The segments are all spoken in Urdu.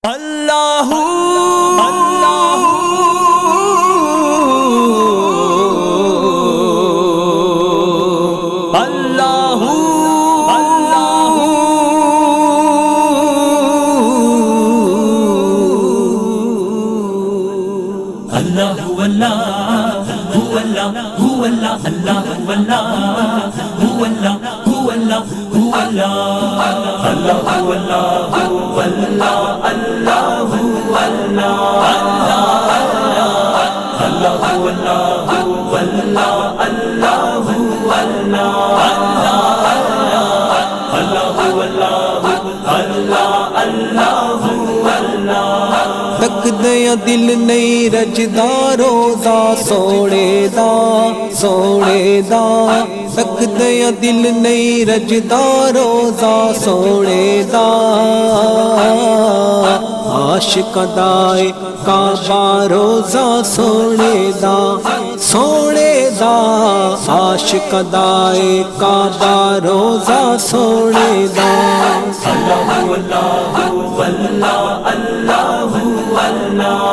اللہ اللہ اللہ هو اللہ هو اللہ هو اللہ اللہ هو اللہ هو اللہ هو اللہ هو اللہ اللہ هو اللہ هو اللہ اللہ هو اللہ اللہ هو اللہ هو اللہ اللہ هو اللہ اللہ هو اللہ اللہ اللہ هو اللہ تک دیا دل نہیں رجدا روزہ سوڑے دا تک دیا دل نہیں رجدا روزہ سوڑے دا عاشق دائے کعبہ روزہ سوڑے دا عاشق دائے کعبہ روزہ سوڑے دا اللہ اللہ اللہ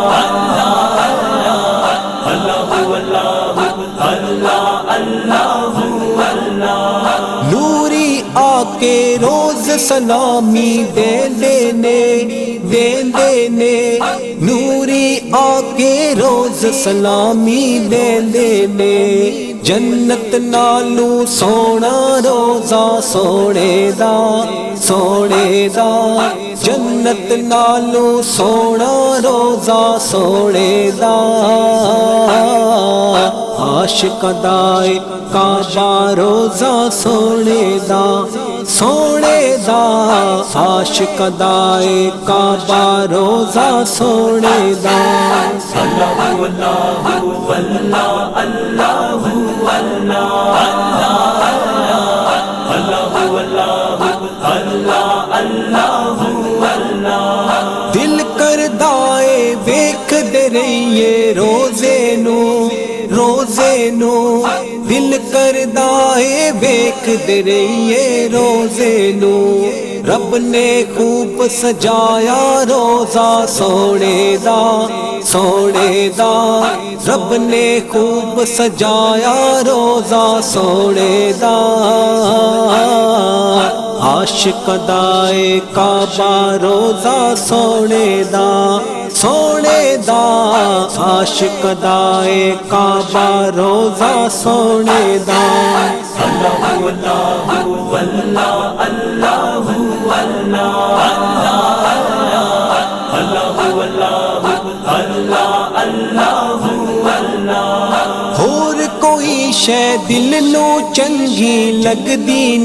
اللہ نوری آ کے روز سلامی دے دینے نوری آ کے روز سلامی دے دینے جنت نالو سونا روزہ سوڑے دا جنت نالو سونا روزہ سوڑے دا عاشق دائے کعبہ روزہ سوڑے دا عاشق دائے کعبہ روزہ سوڑے دا اللہ اللہ اللہ اللہ دل کر دائے ویکھ دے رہیے روزے نو دل کر دائے ویکھ دے رہیے روزے نو رب نے خوب سجایا روزہ سوڑے دا رب نے خوب سجایا روزہ سوڑے دا عاشق دائے کعبہ روزہ سوڑے دا عاشق دائے کعبہ روزہ سوڑے دا اللہ اللہ اللہ اور کوئی شے دل نو چنگی لگدی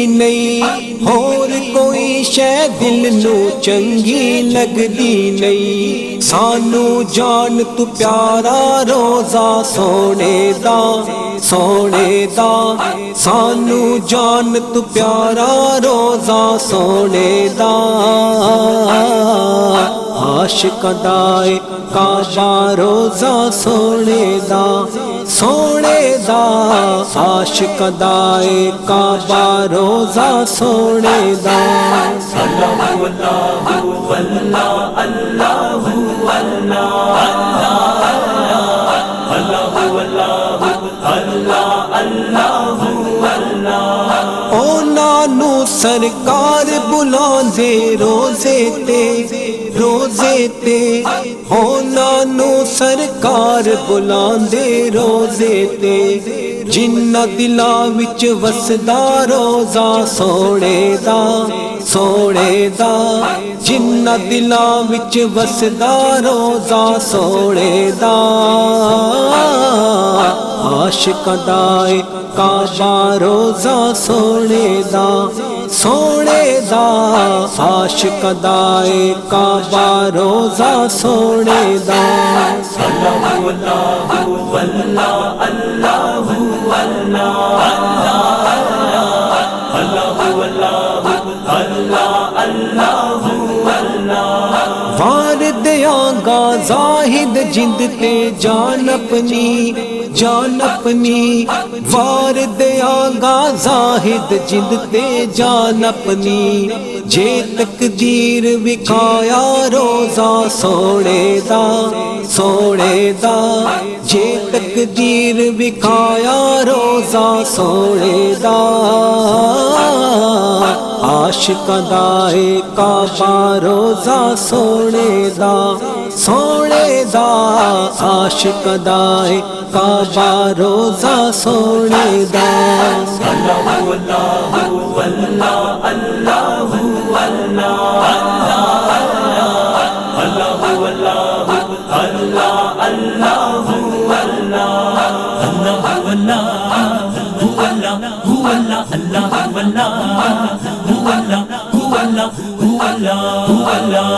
نہیں اور کوئی شے دل نو چنگی لگدی نہیں سانو جان تو پیارا روزہ سوڑے دا سانو جان تو پیارا روزہ سوڑے دا عاشق دائے کعبہ روزہ سوڑے دا عاشق دائے کعبہ روزہ سوڑے دا اللہ اللہ اللہ او نانو سرکار بلاندے روزے تے او نانو سرکار بلاندے روزے تے جنہ دلا وچ وسدا روزہ سوڑے دا جنہ دلا وچ وسدا روزہ سوڑے دا عاشق دائے کعبہ روزہ سوڑے دا عاشق دائے کعبہ روزہ سوڑے دا اللہ اللہ وار دیاں گا زاہد جند تے جان اپنی وار دیا گا زاہد جند تے جان اپنی جے تقدیر وکھایا روزہ سونے دا جے تقدیر وکھایا روزہ سونے دا عاشقاں دا اے کعبہ روزہ سونے دا عاشقاں دا اے کعبہ روزہ سونے دا Allah